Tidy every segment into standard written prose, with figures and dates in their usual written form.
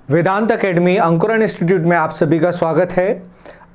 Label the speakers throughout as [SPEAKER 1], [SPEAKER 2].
[SPEAKER 1] वेदांत academy अंकुरन institute में आप सभी का स्वागत है।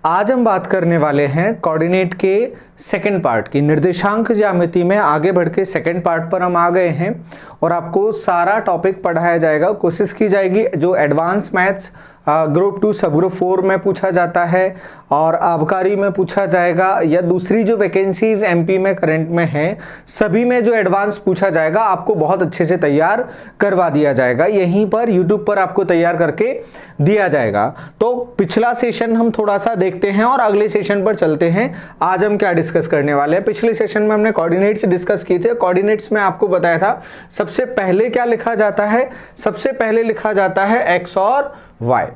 [SPEAKER 1] आज हम बात करने वाले हैं कोऑर्डिनेट के सेकंड पार्ट की। निर्देशांक ज्यामिति में आगे बढ़ के सेकंड पार्ट पर हम आ गए हैं और आपको सारा टॉपिक पढ़ाया जाएगा। कोशिश की जाएगी जो एडवांस मैथ्स ग्रुप 2 सब ग्रुप 4 में पूछा जाता है और आबकारी में पूछा जाएगा या दूसरी जो वैकेंसीज एमपी में करंट में हैं सभी में जो एडवांस पूछा जाएगा आपको बहुत अच्छे से तैयार करवा दिया जाएगा। यहीं पर यूट्यूब पर आपको तैयार करके दिया जाएगा। तो पिछला सेशन हम थोड़ा सा देखते हैं और अगले सेशन पर चलते हैं। आज हम क्या डिस्कस करने वाले हैं। पिछले सेशन में हमने कोऑर्डिनेट्स डिस्कस किए थे। कोऑर्डिनेट्स में आपको बताया था सबसे पहले क्या लिखा जाता है। सबसे पहले लिखा जाता है एक्स और वाई।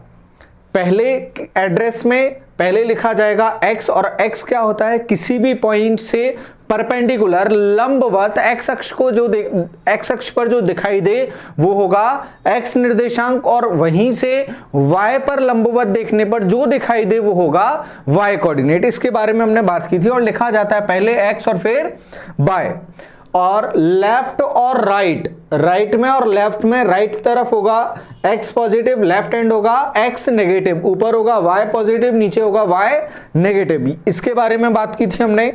[SPEAKER 1] पहले एड्रेस में पहले लिखा जाएगा x और x क्या होता है, किसी भी पॉइंट से परपेंडिकुलर लंबवत x अक्ष को जो x अक्ष पर जो दिखाई दे वो होगा x निर्देशांक और वहीं से y पर लंबवत देखने पर जो दिखाई दे वो होगा y कोऑर्डिनेट। इसके बारे में हमने बात की थी और लिखा जाता है पहले x और फिर y। और लेफ्ट और राइट में और लेफ्ट में राइट तरफ होगा x पॉजिटिव, लेफ्ट हैंड होगा x नेगेटिव, ऊपर होगा y पॉजिटिव, नीचे होगा y नेगेटिव। इसके बारे में बात की थी हमने।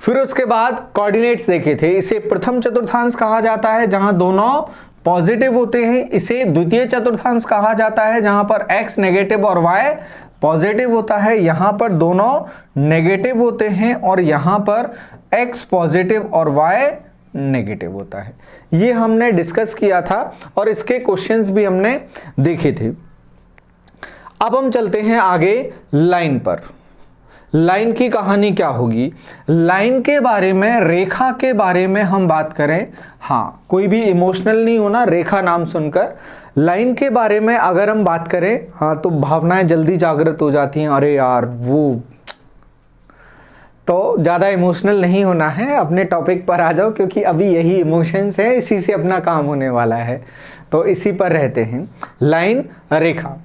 [SPEAKER 1] फिर उसके बाद कोऑर्डिनेट्स देखे थे। इसे प्रथम चतुर्थांश कहा जाता है जहां दोनों पॉजिटिव होते हैं। इसे द्वितीय चतुर्थांश कहा जाता है जहां पर x नेगेटिव और y पॉजिटिव होता है। यहां पर दोनों नेगेटिव होते हैं और यहां पर x पॉजिटिव और y नेगेटिव होता है। ये हमने डिस्कस किया था और इसके क्वेश्चंस भी हमने देखे थे। अब हम चलते हैं आगे लाइन पर। लाइन की कहानी क्या होगी। लाइन के बारे में, रेखा के बारे में हम बात करें। हाँ, कोई भी इमोशनल नहीं होना रेखा नाम सुनकर। लाइन के बारे में अगर हम बात करें हाँ तो भावनाएं जल्दी जागृत हो जाती हैं। अरे यार वो तो ज़्यादा इमोशनल नहीं होना है, अपने टॉपिक पर आ जाओ क्योंकि अभी यही इमोशंस है, इसी से अपना काम होने वाला है। तो इसी पर रहते हैं। लाइन, रेखा।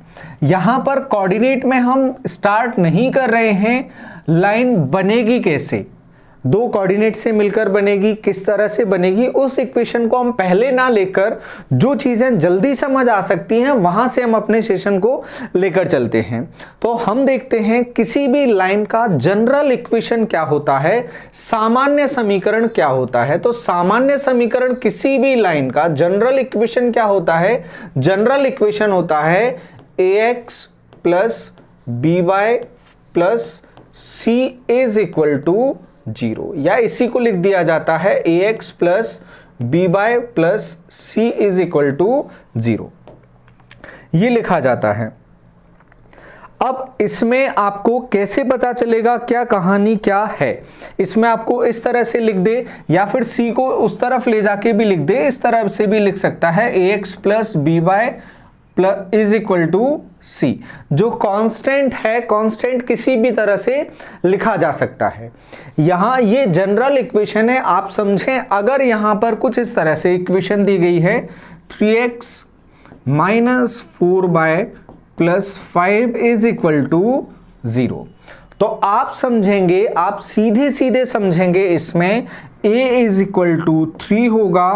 [SPEAKER 1] यहाँ पर कोऑर्डिनेट में हम स्टार्ट नहीं कर रहे हैं लाइन बनेगी कैसे, दो कोऑर्डिनेट से मिलकर बनेगी, किस तरह से बनेगी, उस इक्वेशन को हम पहले ना लेकर जो चीजें जल्दी समझ आ सकती हैं वहां से हम अपने सेशन को लेकर चलते हैं। तो हम देखते हैं किसी भी लाइन का जनरल इक्वेशन क्या होता है, सामान्य समीकरण क्या होता है। तो सामान्य समीकरण किसी भी लाइन का जनरल इक्वेशन क्या होता है। जनरल इक्वेशन होता है ax plus by plus c is equal to 0, या इसी को लिख दिया जाता है ax plus by plus c is equal to 0। ये लिखा जाता है। अब इसमें आपको कैसे पता चलेगा क्या कहानी क्या है। इसमें आपको इस तरह से लिख दे या फिर c को उस तरफ ले जाके भी लिख दे, इस तरह से भी लिख सकता है ax plus by plus is equal to C. जो कांस्टेंट है, कांस्टेंट किसी भी तरह से लिखा जा सकता है। यहां ये जनरल इक्वेशन है, आप समझें। अगर यहां पर कुछ इस तरह से इक्वेशन दी गई है 3x minus 4y plus 5 is equal to 0, तो आप समझेंगे, आप सीधे सीधे समझेंगे इसमें a इज इक्वल टू 3 होगा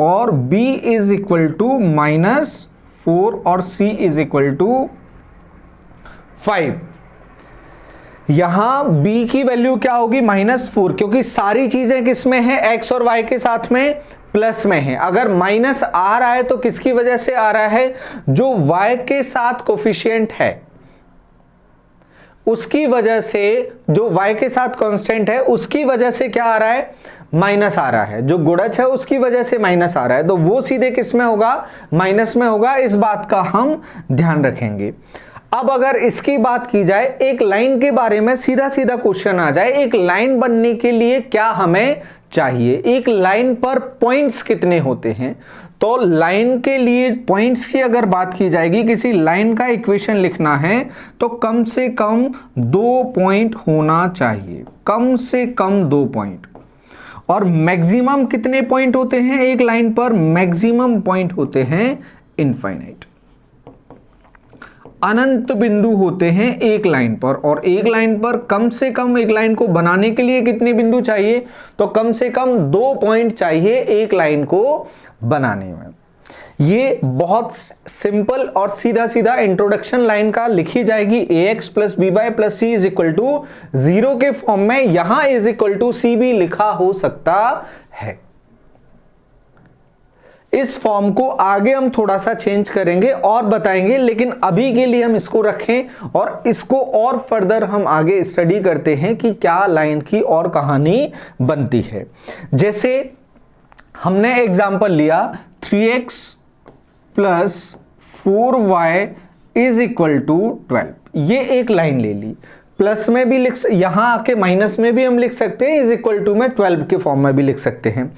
[SPEAKER 1] और b is equal to minus 4 और c इज इक्वल टू 5। यहां b की वैल्यू क्या होगी, -4, क्योंकि सारी चीजें किस में है, x और y के साथ में प्लस में है। अगर माइनस आ रहा है तो किसकी वजह से आ रहा है, जो y के साथ कोफिशिएंट है उसकी वजह से, जो y के साथ कांस्टेंट है उसकी वजह से क्या आ रहा है, माइनस आ रहा है। जो गुणज है उसकी वजह से माइनस आ रहा है, तो वो सीधे किस में होगा, माइनस में होगा। इस बात का हम ध्यान रखेंगे। अब अगर इसकी बात की जाए, एक लाइन के बारे में सीधा सीधा क्वेश्चन आ जाए, एक लाइन बनने के लिए क्या हमें चाहिए, एक लाइन पर पॉइंट्स कितने होते हैं। तो लाइन के लिए पॉइंट्स की अगर बात की जाएगी, किसी लाइन का इक्वेशन लिखना है तो कम से कम 2 पॉइंट होना चाहिए, कम से कम 2 पॉइंट। और मैक्सिमम कितने पॉइंट होते हैं एक लाइन पर, मैक्सिमम पॉइंट होते हैं इनफाइनाइट, अनंत बिंदु होते हैं एक लाइन पर। और एक लाइन पर कम से कम, एक लाइन को बनाने के लिए कितने बिंदु चाहिए, तो कम से कम 2 पॉइंट चाहिए एक लाइन को बनाने में। ये बहुत सिंपल और सीधा सीधा इंट्रोडक्शन लाइन का लिखी जाएगी, ax plus B Y plus C is equal to 0 के फॉर्म में। यहां इज इक्वल टू सी भी लिखा हो सकता है। इस फॉर्म को आगे हम थोड़ा सा चेंज करेंगे और बताएंगे, लेकिन अभी के लिए हम इसको रखें और इसको और फर्दर हम आगे स्टडी करते हैं कि क्या लाइन की और कहानी बनती है। जैसे हमने एग्जांपल लिया 3x plus 4y is equal to 12, ये एक लाइन ले ली। प्लस में भी लिख, यहां आके माइनस में भी हम लिख सकते हैं, इज इक्वल टू में 12 के फॉर्म में भी लिख सकते हैं।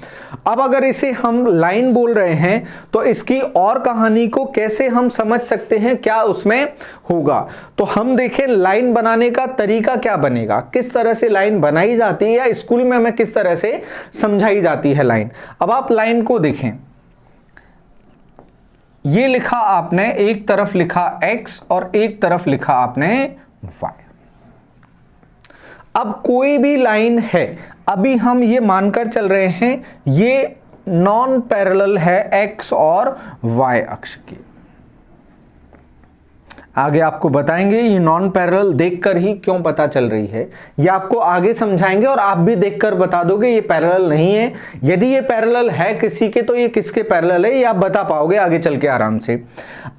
[SPEAKER 1] अब अगर इसे हम लाइन बोल रहे हैं तो इसकी और कहानी को कैसे हम समझ सकते हैं, क्या उसमें होगा। तो हम देखें लाइन बनाने का तरीका क्या बनेगा, किस तरह से लाइन बनाई जाती है या स्कूल में हमें किस तरह से समझाई जाती है लाइन। अब आप लाइन को देखें, ये लिखा आपने, एक तरफ लिखा x और एक तरफ लिखा आपने y। अब कोई भी लाइन है, अभी हम ये मानकर चल रहे हैं ये नॉन पैरेलल है x और y अक्ष की। आगे आपको बताएंगे ये नॉन पैरेलल देखकर ही क्यों पता चल रही है, ये आपको आगे समझाएंगे और आप भी देखकर बता दोगे ये पैरेलल नहीं है। यदि ये पैरेलल है किसी के तो ये किसके पैरेलल है ये आप बता पाओगे आगे चल के आराम से।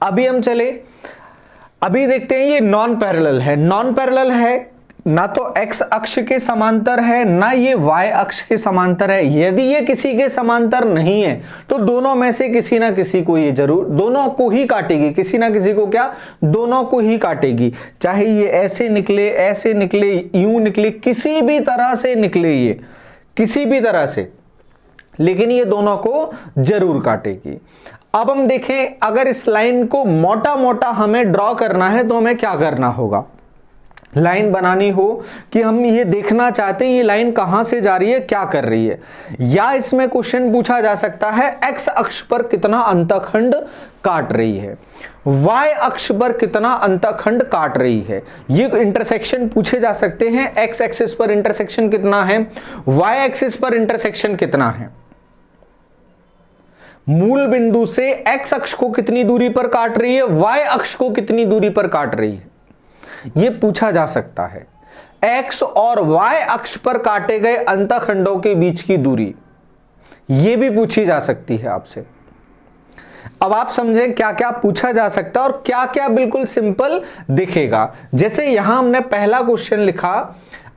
[SPEAKER 1] अभी हम चले, अभी देखते हैं ये नॉन पैरेलल है। नॉन पैरेलल है ना तो x अक्ष के समांतर है ना ये y अक्ष के समांतर है। यदि ये किसी के समांतर नहीं है तो दोनों में से किसी ना किसी को ये जरूर दोनों को ही काटेगी, किसी ना किसी को क्या, दोनों को ही काटेगी। चाहे ये ऐसे निकले, यूं निकले, किसी भी तरह से निकले, ये किसी भी तरह से, लेकिन ये दोनों को जरूर काटेगी। अब हम देखें, अगर इस लाइन को मोटा मोटा हमें ड्रॉ करना है तो हमें क्या करना होगा। लाइन बनानी हो कि हम ये देखना चाहते हैं ये लाइन कहां से जा रही है, क्या कर रही है। या इसमें क्वेश्चन पूछा जा सकता है x अक्ष पर कितना अंतखंड काट रही है, y अक्ष पर कितना अंतखंड काट रही है। ये इंटरसेक्शन पूछे जा सकते हैं, x एक्सिस पर इंटरसेक्शन कितना है, y एक्सिस पर इंटरसेक्शन कितना है, मूल बिंदु से x अक्ष को कितनी दूरी पर काट रही है, y अक्ष को कितनी दूरी पर काट रही है, ये पूछा जा सकता है। x और y अक्ष पर काटे गए अंतखंडों के बीच की दूरी, ये भी पूछी जा सकती है आपसे। अब आप समझें क्या क्या पूछा जा सकता है और क्या क्या बिल्कुल सिंपल दिखेगा। जैसे यहां हमने पहला क्वेश्चन लिखा,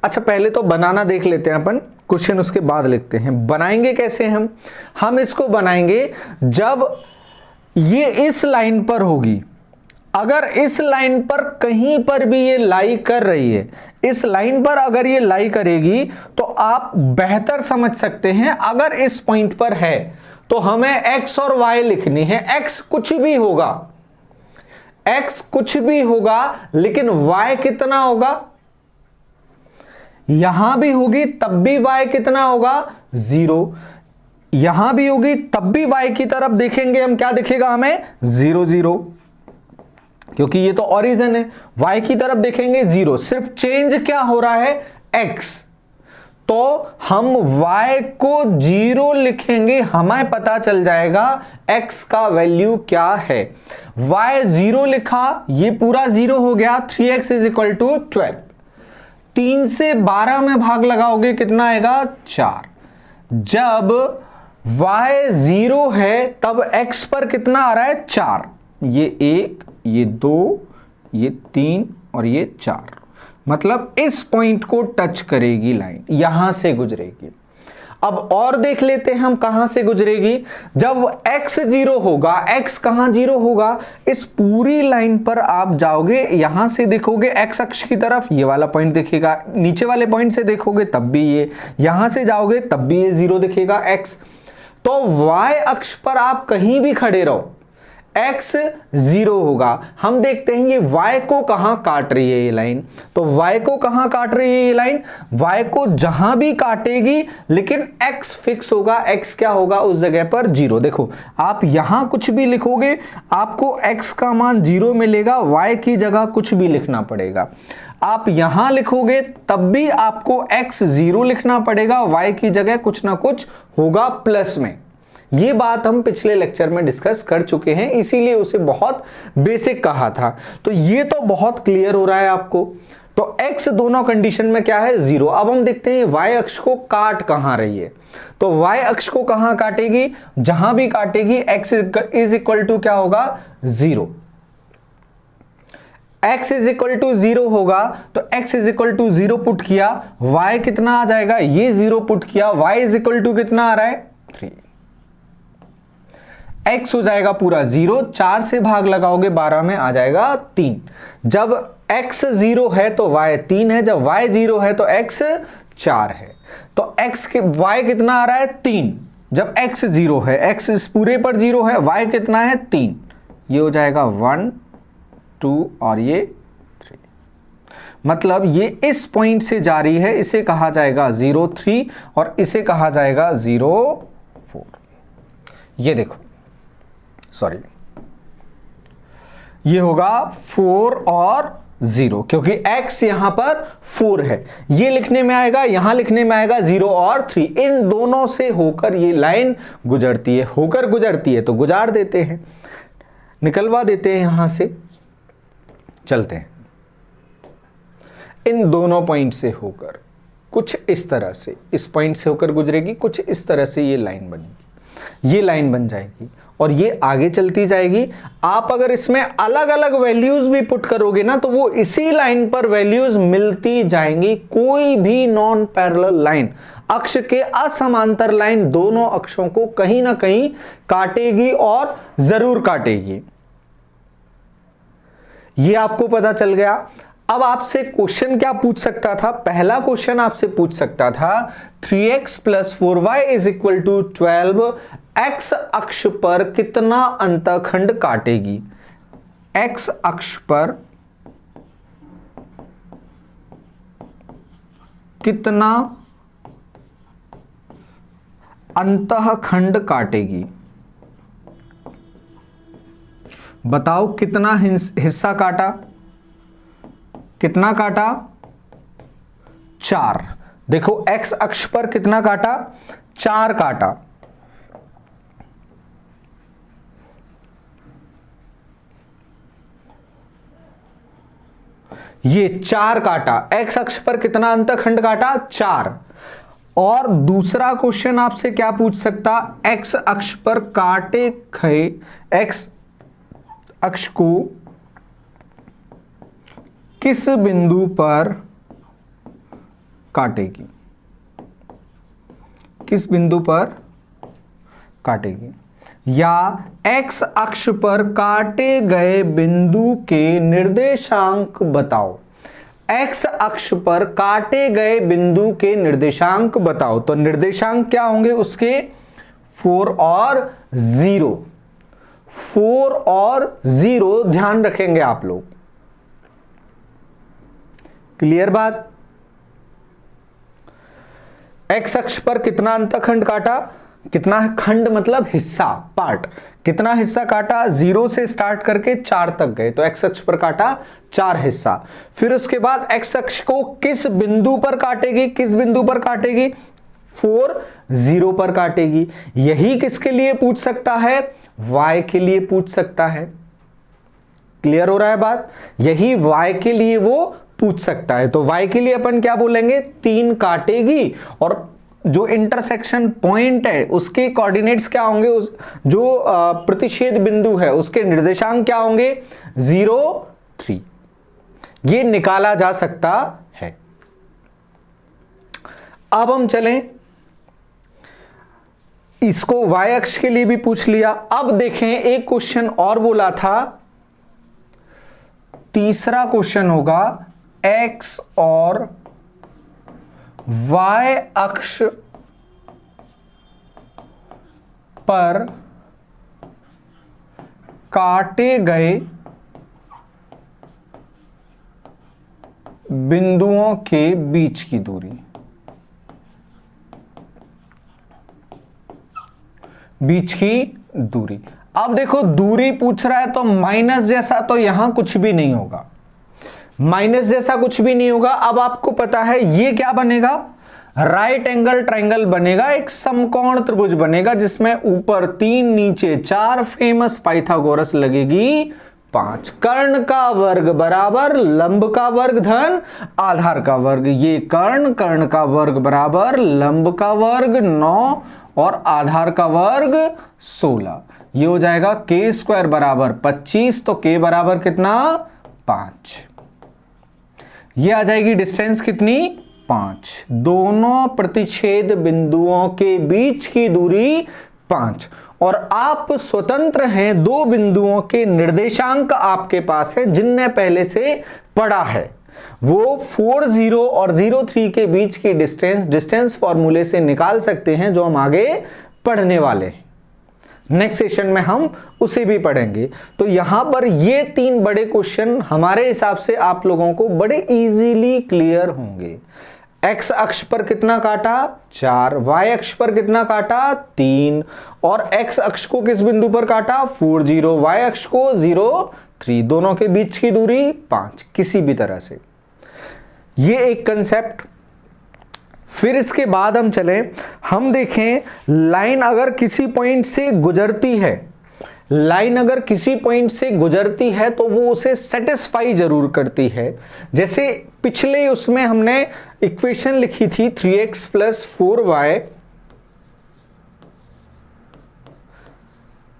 [SPEAKER 1] अच्छा पहले तो बनाना देख लेते हैं अपन, क्वेश्चन उसके बाद लिखते हैं। बनाएंगे कैसे हम इसको बनाएंगे जब ये इस लाइन पर होगी। अगर इस लाइन पर कहीं पर भी ये लाई कर रही है, इस लाइन पर अगर ये लाई करेगी तो आप बेहतर समझ सकते हैं। अगर इस पॉइंट पर है तो हमें x और y लिखनी है। x कुछ भी होगा, x कुछ भी होगा, लेकिन y कितना होगा, यहां भी होगी तब भी y कितना होगा, 0। यहां भी होगी तब भी y की तरफ देखेंगे हम, क्या दिखेगा हमें, 0 0, क्योंकि ये तो ओरिजिन है। y की तरफ देखेंगे 0, सिर्फ चेंज क्या हो रहा है, x। तो हम y को 0 लिखेंगे, हमें पता चल जाएगा x का वैल्यू क्या है। y 0 लिखा, ये पूरा 0 हो गया, 3x इज इक्वल टू 12। 3 से 12 में भाग लगाओगे कितना आएगा, 4। जब y 0 है तब x पर कितना आ रहा है, 4। ये 1, ये 2, ये 3 और ये 4, मतलब इस पॉइंट को टच करेगी लाइन, यहां से गुजरेगी। अब और देख लेते हैं हम कहां से गुजरेगी। जब x 0 होगा, x कहां 0 होगा, इस पूरी लाइन पर आप जाओगे, यहां से देखोगे x अक्ष की तरफ, ये वाला पॉइंट दिखेगा। नीचे वाले पॉइंट से देखोगे तब भी ये, यहां से जाओगे तब भी ये 0 दिखेगा x। तो y अक्ष पर आप कहीं भी खड़े रहो, x 0 होगा। हम देखते हैं ये y को कहां काट रही है ये लाइन, तो y को कहां काट रही है ये लाइन, y को जहां भी काटेगी लेकिन x फिक्स होगा, x क्या होगा उस जगह पर, 0। देखो आप यहां कुछ भी लिखोगे आपको x का मान 0 मिलेगा, y की जगह कुछ भी लिखना पड़ेगा। आप यहां लिखोगे तब भी आपको x 0 लिखना पड़ेगा, y की जगह कुछ ना कुछ होगा प्लस में। ये बात हम पिछले लेक्चर में डिस्कस कर चुके हैं, इसीलिए उसे बहुत बेसिक कहा था। तो ये तो बहुत क्लियर हो रहा है आपको। तो x दोनों कंडीशन में क्या है, 0। अब हम देखते हैं y अक्ष को काट कहां रही है। तो y अक्ष को कहां काटेगी, जहां भी काटेगी x इज इक्वल टू क्या होगा, 0। x इज इक्वल टू 0 होगा तो x is equal to 0 put किया, y कितना आ जाएगा, ये 0 पुट किया, y इज इक्वल टू कितना आ रहा है, 3। x हो जाएगा पूरा 0, 4 से भाग लगाओगे 12 में आ जाएगा 3। जब x 0 है तो y 3 है, जब y 0 है तो x 4 है। तो x के y कितना आ रहा है, 3। जब x 0 है, x इस पूरे पर 0 है, y कितना है, 3। ये हो जाएगा 1 2 और ये 3। मतलब ये इस पॉइंट से जा रही है, इसे कहा जाएगा 0 3 और इसे कहा जाएगा 0 4। ये देखो, सॉरी, ये होगा 4 और 0, क्योंकि x यहां पर 4 है, ये लिखने में आएगा, यहां लिखने में आएगा 0 और 3। इन दोनों से होकर ये लाइन गुजरती है, होकर गुजरती है तो गुजार देते हैं, निकलवा देते हैं यहां से। चलते हैं, इन दोनों पॉइंट से होकर कुछ इस तरह से, इस पॉइंट से होकर गुजरेगी, कुछ इस तरह से ये लाइन बनेगी, ये लाइन बन जाएगी और ये आगे चलती जाएगी। आप अगर इसमें अलग अलग वैल्यूज भी पुट करोगे ना तो वो इसी लाइन पर वैल्यूज मिलती जाएंगी। कोई भी नॉन पैरेलल लाइन, अक्ष के असमांतर लाइन दोनों अक्षों को कहीं ना कहीं काटेगी और जरूर काटेगी। ये आपको पता चल गया। अब आपसे क्वेश्चन क्या पूछ सकता था, पहला क्वेश्चन आपसे पूछ सकता था 3x + 4y is equal to 12 x अक्ष पर कितना अंतःखंड काटेगी। x अक्ष पर कितना अंतःखंड काटेगी, बताओ कितना हिस्सा काटा, कितना काटा, 4। देखो x अक्ष पर कितना काटा, 4 काटा। ये 4 काटा, x अक्ष पर कितना अंतःखंड काटा, 4। और दूसरा क्वेश्चन आपसे क्या पूछ सकता, x अक्ष पर काटे गए, x अक्ष को किस बिंदु पर काटेगी, किस बिंदु पर काटेगी, या x अक्ष पर काटे गए बिंदु के निर्देशांक बताओ। x अक्ष पर काटे गए बिंदु के निर्देशांक बताओ। तो निर्देशांक क्या होंगे उसके, 4 और 0। 4 और 0 ध्यान रखेंगे आप लोग। क्लियर बात। x अक्ष पर कितना अंतःखंड काटा, कितना खंड मतलब हिस्सा, पार्ट, कितना हिस्सा काटा, 0 से स्टार्ट करके 4 तक गए तो x अक्ष पर काटा 4 हिस्सा। फिर उसके बाद x अक्ष को किस बिंदु पर काटेगी, किस बिंदु पर काटेगी, 4 0 पर काटेगी। यही किसके लिए पूछ सकता है, y के लिए पूछ सकता है। क्लियर हो रहा है बात, यही y के लिए वो पूछ सकता है। तो y के लिए अपन क्या बोलेंगे, 3 काटेगी और जो इंटरसेक्शन पॉइंट है उसके कोऑर्डिनेट्स क्या होंगे, जो प्रतिच्छेद बिंदु है उसके निर्देशांक क्या होंगे, 0 3। ये निकाला जा सकता है। अब हम चलें, इसको y अक्ष के लिए भी पूछ लिया। अब देखें एक क्वेश्चन और बोला था, तीसरा क्वेश्चन होगा x और y अक्ष पर काटे गए बिंदुओं के बीच की दूरी, बीच की दूरी। अब देखो दूरी पूछ रहा है तो माइनस जैसा तो यहां कुछ भी नहीं होगा, माइनस जैसा कुछ भी नहीं होगा। अब आपको पता है ये क्या बनेगा, राइट एंगल ट्रायंगल बनेगा, एक समकोण त्रिभुज बनेगा जिसमें ऊपर 3 नीचे 4 फेमस पाइथागोरस लगेगी 5। कर्ण का वर्ग बराबर लंब का वर्ग धन आधार का वर्ग। ये कर्ण का वर्ग बराबर लंब का वर्ग 9 और आधार का वर्ग 16। ये हो जाएगा k स्क्वायर बराबर 25, तो k बराबर कितना 5। ये आ जाएगी डिस्टेंस कितनी 5। दोनों प्रतिच्छेद बिंदुओं के बीच की दूरी 5 और आप स्वतंत्र हैं, दो बिंदुओं के निर्देशांक आपके पास है जिनने पहले से पढ़ा है। वो 40 और 03 के बीच की डिस्टेंस फॉर्मूले से निकाल सकते हैं, जो हम आगे पढ़ने वाले हैं। नेक्स्ट सेशन में हम उसे भी पढ़ेंगे। तो यहां पर ये 3 बड़े क्वेश्चन हमारे हिसाब से आप लोगों को बड़े इजीली क्लियर होंगे। एक्स अक्ष पर कितना काटा 4, वाई अक्ष पर कितना काटा 3 और एक्स अक्ष को किस बिंदु पर काटा 40, वाई अक्ष को 03, दोनों के बीच की दूरी 5, किसी भी तरह से। ये एक कंसेप्ट। फिर इसके बाद हम चलें, हम देखें लाइन अगर किसी पॉइंट से गुजरती है, लाइन अगर किसी पॉइंट से गुजरती है तो वो उसे सेटिस्फाई जरूर करती है। जैसे पिछले उसमें हमने इक्वेशन लिखी थी 3x + 4y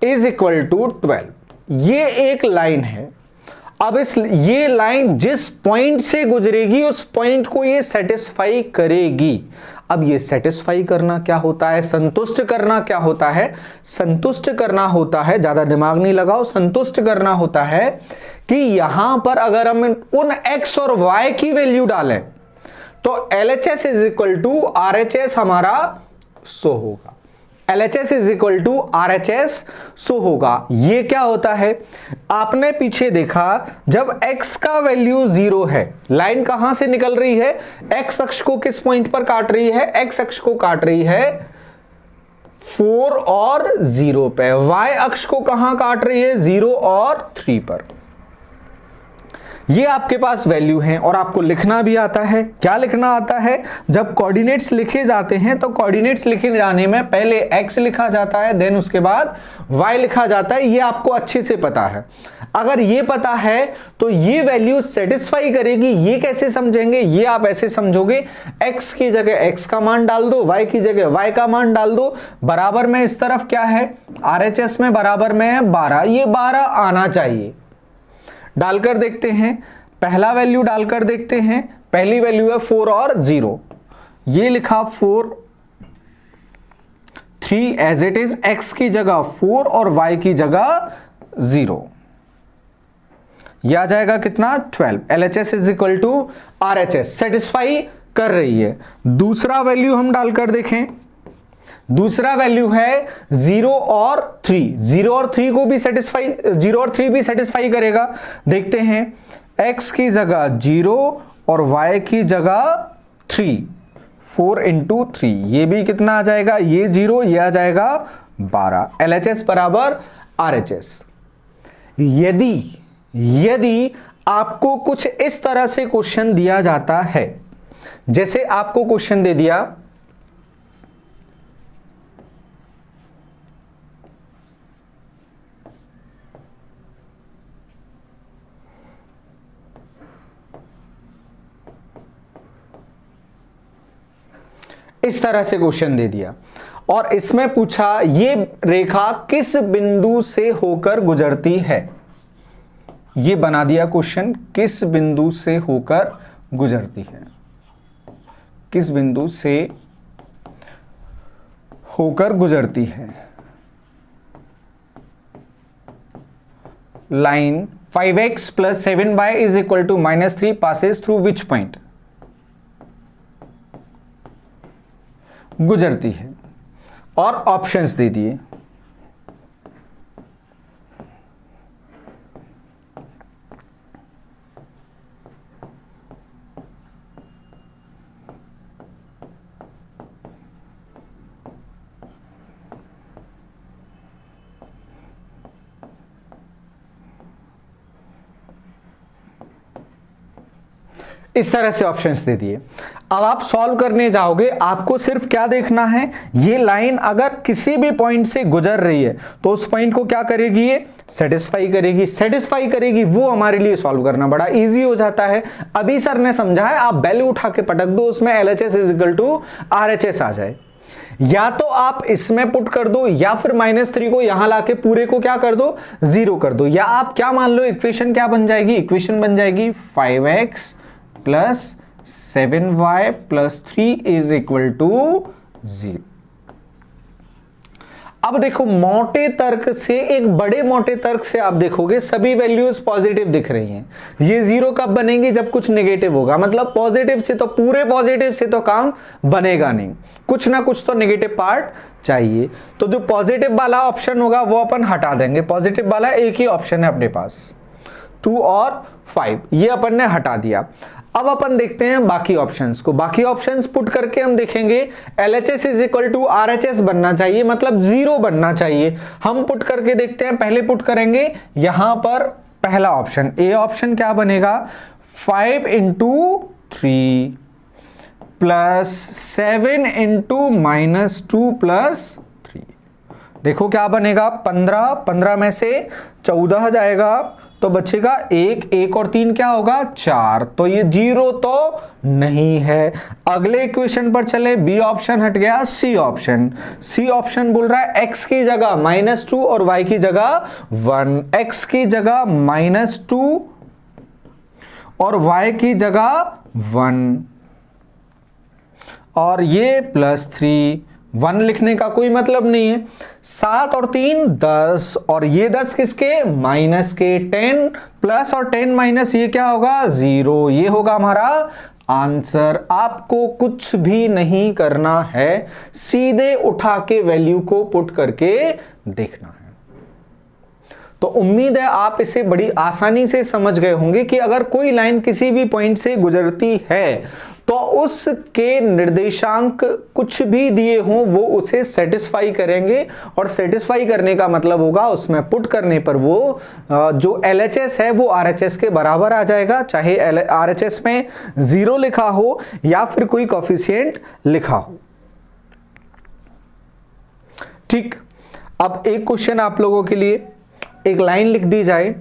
[SPEAKER 1] = 12। ये एक लाइन है। अब ये लाइन जिस पॉइंट से गुजरेगी उस पॉइंट को ये सेटिस्फाई करेगी। अब ये सेटिस्फाई करना क्या होता है, संतुष्ट करना क्या होता है? संतुष्ट करना होता है, ज्यादा दिमाग नहीं लगाओ, संतुष्ट करना होता है कि यहां पर अगर हम उन x और y की वैल्यू डालें तो LHS = RHS हमारा 100 होगा। LHS = RHS 100 होगा। ये क्या होता है, आपने पीछे देखा जब x का वैल्यू 0 है, लाइन कहां से निकल रही है, x अक्ष को किस पॉइंट पर काट रही है, x अक्ष को काट रही है 4 और 0 पे, y अक्ष को कहां काट रही है 0 और 3 पर। ये आपके पास वैल्यू हैं और आपको लिखना भी आता है। क्या लिखना आता है, जब कोऑर्डिनेट्स लिखे जाते हैं तो कोऑर्डिनेट्स लिखे जाने में पहले x लिखा जाता है, देन उसके बाद y लिखा जाता है। ये आपको अच्छे से पता है। अगर ये पता है तो ये वैल्यू सेटिस्फाई करेगी। ये कैसे समझेंगे, ये आप ऐसे समझोगे, x की जगह x का मान डाल दो, y की जगह y का मान डाल दो। बराबर में इस तरफ क्या है, RHS में बराबर में है 12, ये 12 आना चाहिए। डालकर देखते हैं, पहला वैल्यू डालकर देखते हैं। पहली वैल्यू है 4 और 0, ये लिखा 4 3 एज इट इज, x की जगह 4 और y की जगह 0, यह आ जाएगा कितना 12। LHS = RHS सेटिस्फाई कर रही है। दूसरा वैल्यू हम डालकर देखें, दूसरा वैल्यू है 0 और 3, 0 और 3 को भी सेटिस्फाई, 0 और 3 भी सेटिस्फाई करेगा। देखते हैं, x की जगह 0 और y की जगह 3, 4 × 3, ये भी कितना आ जाएगा, ये 0, ये आ जाएगा 12। LHS = RHS। यदि आपको कुछ इस तरह से क्वेश्चन दिया जाता है, जैसे आपको क्वेश्चन दे दिया इस तरह से क्वेश्चन दे दिया और इसमें पूछा ये रेखा किस बिंदु से होकर गुजरती है, ये बना दिया क्वेश्चन, किस बिंदु से होकर गुजरती है, किस बिंदु से होकर गुजरती है। Line 5x + 7y = -3 passes through which point, गुजरती है, और ऑप्शंस दे दिए। इस तरह से ऑप्शंस दे दिए। अब आप सॉल्व करने जाओगे, आपको सिर्फ क्या देखना है, ये लाइन अगर किसी भी पॉइंट से गुजर रही है तो उस पॉइंट को क्या करेगी, ये सेटिस्फाई करेगी। सेटिस्फाई करेगी वो हमारे लिए सॉल्व करना बड़ा इजी हो जाता है। अभी सर ने समझा है, आप वैल्यू उठा के पटक दो, उसमें LHS = RHS आ जाए। या तो आप इसमें पुट कर दो या फिर -3 को यहां लाके पूरे को क्या कर दो, 0 कर दो। या आप क्या मान लो, इक्वेशन क्या बन जाएगी, इक्वेशन बन जाएगी 5x + 7y + 3 = 0। अब देखो, मोटे तर्क से, एक बड़े मोटे तर्क से आप देखोगे सभी वैल्यूज पॉजिटिव दिख रही हैं। ये 0 कब बनेंगी, जब कुछ नेगेटिव होगा। मतलब पॉजिटिव से तो, पूरे पॉजिटिव से तो काम बनेगा नहीं, कुछ ना कुछ तो नेगेटिव पार्ट चाहिए। तो जो पॉजिटिव वाला ऑप्शन होगा वो अपन हटा देंगे। पॉजिटिव वाला एक ही ऑप्शन है अपने पास, 2 और 5, ये अपन ने हटा दिया। अब अपन देखते हैं बाकी ऑप्शंस को। बाकी ऑप्शंस पुट करके हम देखेंगे LHS = RHS बनना चाहिए, मतलब 0 बनना चाहिए। हम पुट करके देखते हैं। पहले पुट करेंगे यहां पर पहला ऑप्शन, ए ऑप्शन क्या बनेगा, 5 × 3 + 7 × -2 + 3। देखो क्या बनेगा, 15 में से 14 जाएगा तो बचेगा 1 और 3 क्या होगा, 4। तो ये 0 तो नहीं है। अगले इक्वेशन पर चले, बी ऑप्शन हट गया, सी ऑप्शन। सी ऑप्शन बोल रहा है x की जगह -2 और y की जगह 1। x की जगह -2 और y की जगह 1 और ये +3। 1 लिखने का कोई मतलब नहीं है। 7 और 3 10 और ये 10 किसके, माइनस के। 10 प्लस और 10 माइनस, ये क्या होगा, 0। ये होगा हमारा आंसर। आपको कुछ भी नहीं करना है, सीधे उठा के वैल्यू को पुट करके देखना है। तो उम्मीद है आप इसे बड़ी आसानी से समझ गए होंगे कि अगर कोई लाइन किसी भी पॉइंट से गुजरती है तो उसके निर्देशांक कुछ भी दिए हों वो उसे सेटिस्फाई करेंगे। और सेटिस्फाई करने का मतलब होगा उसमें पुट करने पर वो जो LHS है वो RHS के बराबर आ जाएगा, चाहे RHS में 0 लिखा हो या फिर कोई कोफिशिएंट लिखा हो। ठीक, अब एक क्वेश्चन आप लोगों के लिए, एक लाइन लिख दी जाए,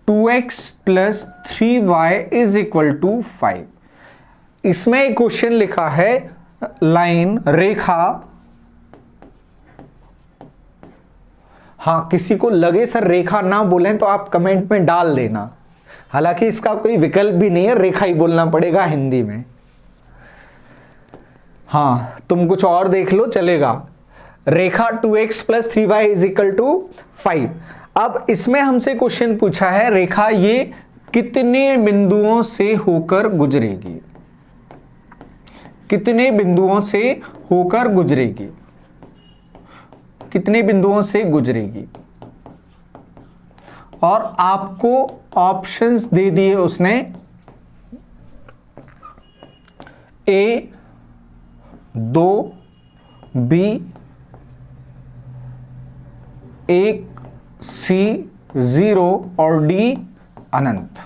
[SPEAKER 1] 2x + 3y = 5। इसमें एक क्वेश्चन लिखा है, लाइन, रेखा। हाँ, किसी को लगे सर रेखा ना बोलें तो आप कमेंट में डाल देना, हालांकि इसका कोई विकल्प भी नहीं है, रेखा ही बोलना पड़ेगा हिंदी में। हाँ, तुम कुछ और देख लो चलेगा। रेखा 2x + 3y = 5। अब इसमें हमसे क्वेश्चन पूछा है, रेखा ये कितने बिंदुओं से होकर गुजरेगी, कितने बिंदुओं से होकर गुजरेगी, कितने बिंदुओं से गुजरेगी। और आपको ऑप्शंस दे दिए उसने, A 2, B 1, C 0 और D अनंत।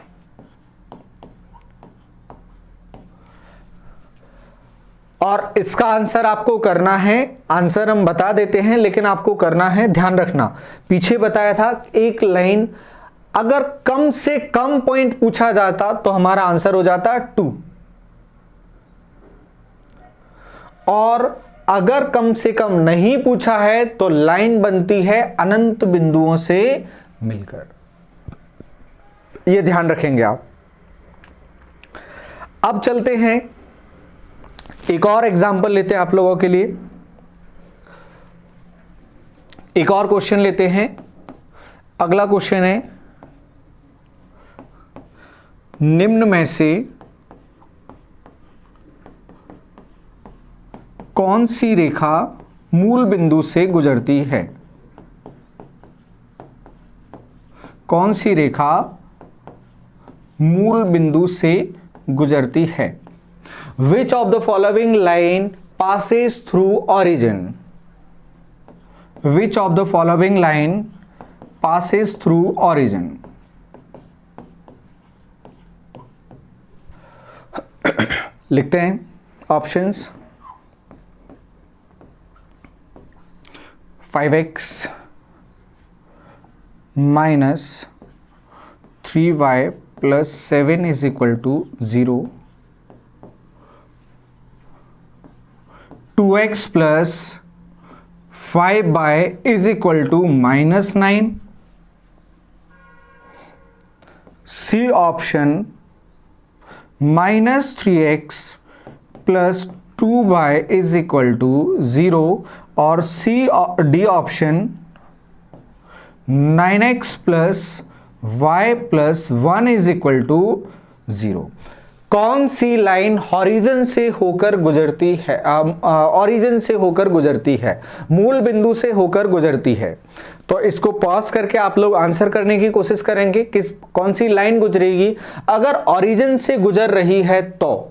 [SPEAKER 1] और इसका आंसर आपको करना है, आंसर हम बता देते हैं लेकिन आपको करना है, ध्यान रखना। पीछे बताया था एक लाइन अगर कम से कम पॉइंट पूछा जाता तो हमारा आंसर हो जाता 2, और अगर कम से कम नहीं पूछा है तो लाइन बनती है अनंत बिंदुओं से मिलकर। यह ध्यान रखेंगे आप। अब चलते हैं, एक और एग्जांपल लेते हैं आप लोगों के लिए। एक और क्वेश्चन लेते हैं। अगला क्वेश्चन है, निम्न में से कौन सी रेखा मूल बिंदु से गुजरती है, कौन सी रेखा मूल बिंदु से गुजरती है। Which of the following line passes through origin? Which of the following line passes through origin? लिखते हैं options. 5x minus 3y plus 7 is equal to 0, 2x plus 5y is equal to -9। C option -3x plus 2y is equal to 0 और D option 9x plus y plus 1 is equal to 0। कौन सी line horizon से होकर गुजरती है, origin से होकर गुजरती है, मूल बिंदु से होकर गुजरती है? तो इसको पॉज करके आप लोग आंसर करने की कोशिश करेंगे किस कौन सी लाइन गुजरेगी अगर ऑरिजिन से गुजर रही है तो।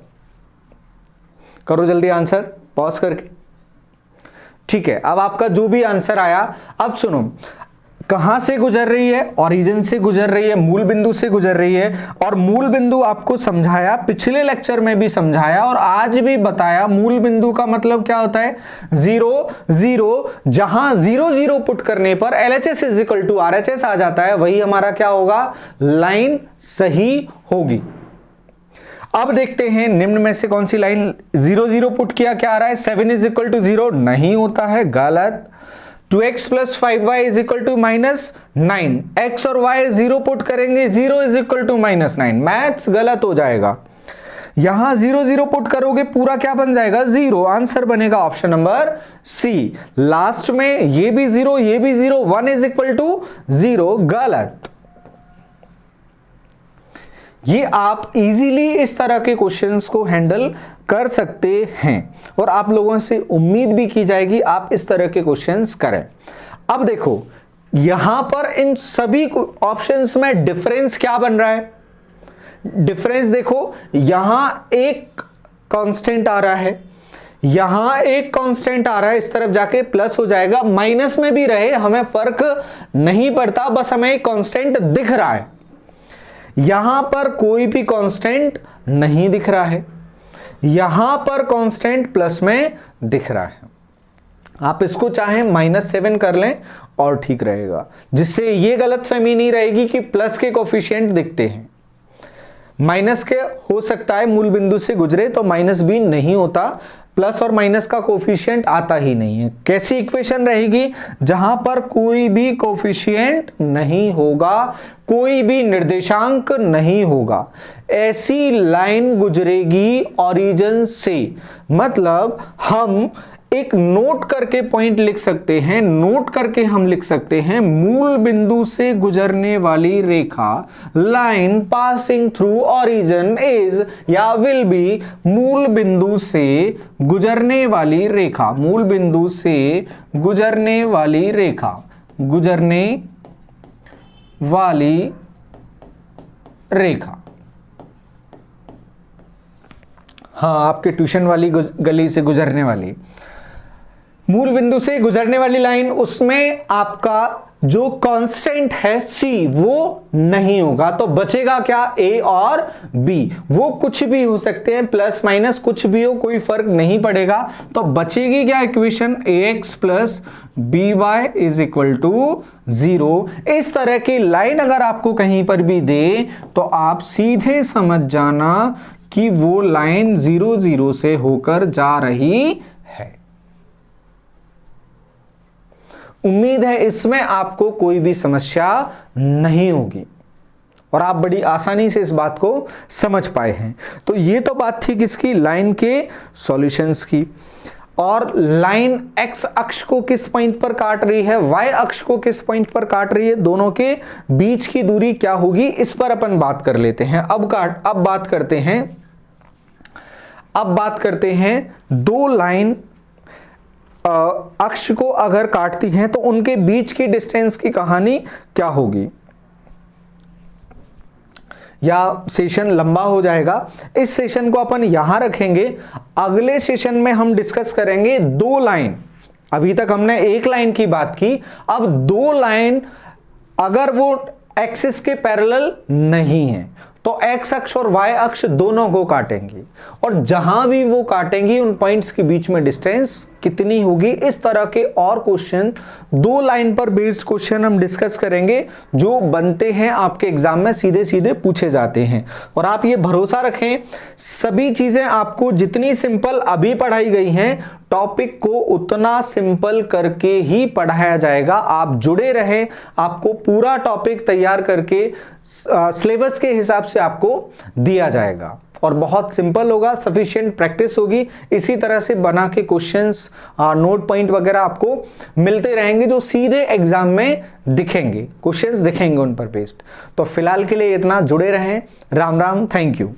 [SPEAKER 1] करो जल्दी आंसर पॉज करके। ठीक है, अब आपका जो भी आंसर आया, अब सुनो, कहां से गुजर रही है? ऑरिजिन से गुजर रही है, मूल बिंदु से गुजर रही है। और मूल बिंदु आपको समझाया, पिछले लेक्चर में भी समझाया और आज भी बताया। मूल बिंदु का मतलब क्या होता है? 0 0, जहां 0 0 पुट करने पर LHS is equal to RHS आ जाता है, वही हमारा क्या होगा? लाइन सही होगी। अब देखते हैं निम्न में से कौन सी लाइन 0 0 पुट किया, क्या आ रहा है? 7 इज इक्वल टू 0 नहीं होता है, गलत। 2x plus 5y is equal to -9, x और y 0 पुट करेंगे, 0 इज इक्वल टू -9, मैथ्स गलत हो जाएगा। यहां 0 0 पुट करोगे, पूरा क्या बन जाएगा? 0। आंसर बनेगा ऑप्शन नंबर सी। लास्ट में ये भी 0, ये भी 0, 1 इज इक्वल टू 0, गलत। ये आप इजीली इस तरह के क्वेश्चंस को हैंडल कर सकते हैं और आप लोगों से उम्मीद भी की जाएगी आप इस तरह के क्वेश्चंस करें। अब देखो यहां पर इन सभी ऑप्शंस में डिफरेंस क्या बन रहा है? डिफरेंस देखो, यहां एक कांस्टेंट आ रहा है, यहां एक कांस्टेंट आ रहा है, इस तरफ जाके प्लस हो जाएगा, माइनस में भी रहे हमें फर्क नहीं पड़ता, बस हमें एक कांस्टेंट दिख रहा है। यहां पर कोई भी कांस्टेंट नहीं दिख रहा है, यहां पर कांस्टेंट प्लस में दिख रहा है। आप इसको चाहे -7 कर लें और ठीक रहेगा, जिससे ये गलतफहमी नहीं रहेगी कि प्लस के कोफिशिएंट दिखते हैं। माइनस के हो सकता है मूल बिंदु से गुजरे तो माइनस भी नहीं होता, प्लस और माइनस का कोफिशिएंट आता ही नहीं है। कैसी इक्वेशन रहेगी? जहां पर कोई भी कोफिशिएंट नहीं होगा, कोई भी निर्देशांक नहीं होगा, ऐसी लाइन गुजरेगी ऑरिजिन से। मतलब हम एक नोट करके पॉइंट लिख सकते हैं, नोट करके हम लिख सकते हैं, मूल बिंदु से गुजरने वाली रेखा, line passing through origin is or will be, मूल बिंदु से गुजरने वाली रेखा, मूल बिंदु से गुजरने वाली रेखा, गुजरने वाली रेखा। हाँ, आपके ट्यूशन वाली गली से गुजरने वाली, मूल बिंदु से गुजरने वाली लाइन, उसमें आपका जो कांस्टेंट है C वो नहीं होगा, तो बचेगा क्या? A और B। वो कुछ भी हो सकते हैं, प्लस माइनस कुछ भी हो, कोई फर्क नहीं पड़ेगा। तो बचेगी क्या equation? AX plus BY is equal to 0। इस तरह की लाइन अगर आपको कहीं पर भी दे तो आप सीधे समझ जाना कि वो लाइन 0 0 से होकर जा रही है। उम्मीद है इसमें आपको कोई भी समस्या नहीं होगी और आप बड़ी आसानी से इस बात को समझ पाए हैं। तो ये तो बात थी किसकी? लाइन के सॉल्यूशंस की। और लाइन एक्स अक्ष को किस पॉइंट पर काट रही है, वाई अक्ष को किस पॉइंट पर काट रही है, दोनों के बीच की दूरी क्या होगी, इस पर अपन बात कर लेते हैं। अब बात करते हैं दो लाइन अक्ष को अगर काटती हैं तो उनके बीच की डिस्टेंस की कहानी क्या होगी। या सेशन लंबा हो जाएगा, इस सेशन को अपन यहां रखेंगे। अगले सेशन में हम डिस्कस करेंगे दो लाइन। अभी तक हमने एक लाइन की बात की, अब दो लाइन अगर वो एक्सिस के पैरेलल नहीं है तो एक्स अक्ष और वाई अक्ष दोनों को काटेंगी और जहां भी वो काटेंगी उन पॉइंट्स के बीच में डिस्टेंस कितनी होगी। इस तरह के और क्वेश्चन, 2 लाइन पर बेस्ड क्वेश्चन हम डिस्कस करेंगे जो बनते हैं आपके एग्जाम में, सीधे सीधे पूछे जाते हैं। और आप ये भरोसा रखें, सभी चीजें आपको जितनी सिंपल अभी पढ़ाई गई हैं, टॉपिक को उतना सिंपल करके ही पढ़ाया जाएगा। आप जुड़े रहें, आपको पूरा टॉपिक तैयार करके सिलेबस के हिसाब से आपको दिया जाएगा और बहुत सिंपल होगा, सफिशिएंट प्रैक्टिस होगी। इसी तरह से बना के क्वेश्चंस, नोट पॉइंट वगैरह आपको मिलते रहेंगे जो सीधे एग्जाम में दिखेंगे, क्वेश्चंस दिखेंगे उन पर बेस्ड। तो फिलहाल के लिए इतना, जुड़े रहें। Ram Ram, thank you.